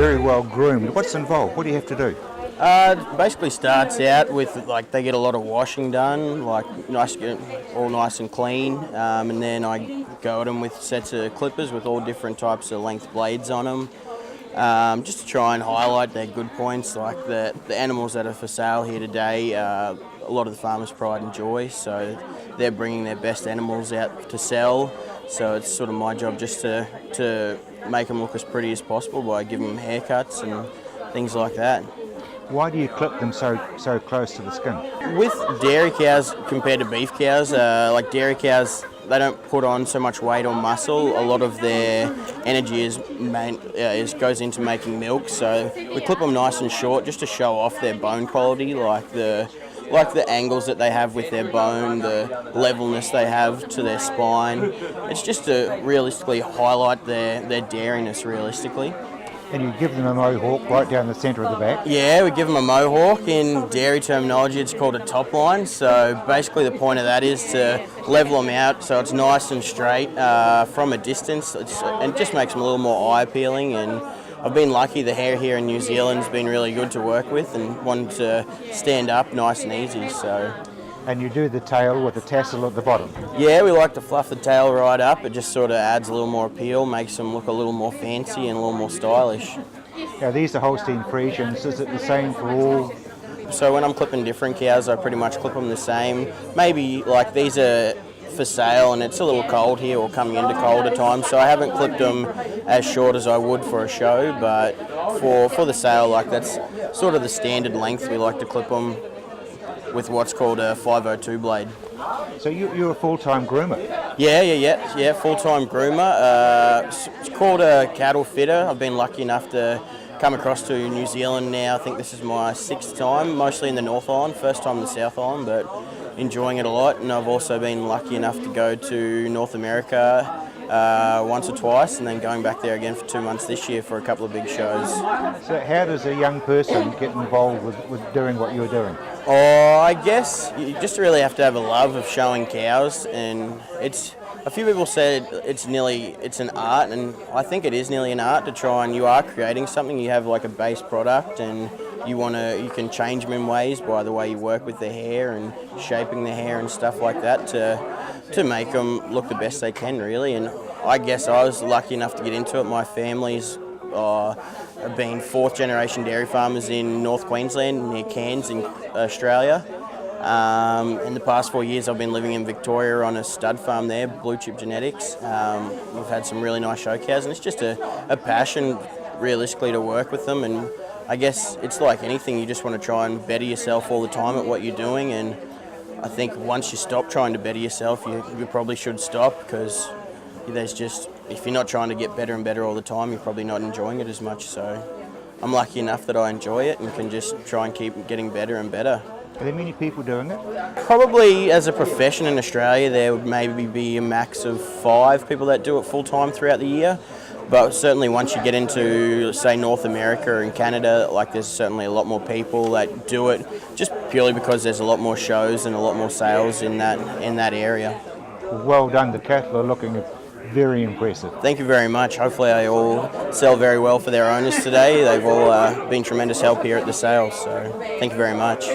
very well groomed. What's involved? What do you have to do? Basically starts out with like they get a lot of washing done, like all nice and clean, and then I go at them with sets of clippers with all different types of length blades on them, just to try and highlight their good points, like the animals that are for sale here today. A lot of the farmers' pride and joy, so they're bringing their best animals out to sell. So it's sort of my job just to make them look as pretty as possible by giving them haircuts and things like that. Why do you clip them so close to the skin? With dairy cows compared to beef cows, like dairy cows, they don't put on so much weight or muscle. A lot of their energy goes into making milk, so we clip them nice and short just to show off their bone quality, like the angles that they have with their bone, the levelness they have to their spine. It's just to realistically highlight their dairiness realistically. And you give them a mohawk right down the centre of the back? Yeah, we give them a mohawk. In dairy terminology, it's called a top line. So basically the point of that is to level them out so it's nice and straight from a distance. And it just makes them a little more eye-appealing. And I've been lucky, the hair here in New Zealand has been really good to work with and wanted to stand up nice and easy. And you do the tail with a tassel at the bottom? Yeah, we like to fluff the tail right up. It just sort of adds a little more appeal, makes them look a little more fancy and a little more stylish. Now these are Holstein Friesians. Is it the same for all? So when I'm clipping different cows, I pretty much clip them the same. Maybe like these are for sale and it's a little cold here or coming into colder times, so I haven't clipped them as short as I would for a show, but for the sale, like that's sort of the standard length we like to clip them with what's called a 502 blade. So you're a full-time groomer? Yeah, full-time groomer. It's called a cattle fitter. I've been lucky enough to come across to New Zealand now. I think this is my 6th time, mostly in the North Island, first time in the South Island, but enjoying it a lot. And I've also been lucky enough to go to North America once or twice, and then going back there again for 2 months this year for a couple of big shows. So how does a young person get involved with doing what you're doing? Oh, I guess you just really have to have a love of showing cows, and a few people said it's an art, and I think it is nearly an art to try, and you are creating something. You have like a base product, and you can change them in ways by the way you work with the hair and shaping the hair and stuff like that to make them look the best they can, really. And I guess I was lucky enough to get into it. My family's have been 4th generation dairy farmers in North Queensland near Cairns in Australia. In the past 4 years I've been living in Victoria on a stud farm there, Blue Chip Genetics. We've had some really nice show cows, and it's just a passion realistically to work with them. And I guess it's like anything, you just want to try and better yourself all the time at what you're doing, and I think once you stop trying to better yourself, you probably should stop, because if you're not trying to get better and better all the time, you're probably not enjoying it as much. So I'm lucky enough that I enjoy it and can just try and keep getting better and better. Are there many people doing it? Probably as a profession in Australia, there would maybe be a max of 5 people that do it full time throughout the year. But certainly once you get into, say, North America and Canada, like there's certainly a lot more people that do it, just purely because there's a lot more shows and a lot more sales in that area. Well done. The cattle are looking very impressive. Thank you very much. Hopefully they all sell very well for their owners today. They've all been tremendous help here at the sale, so thank you very much.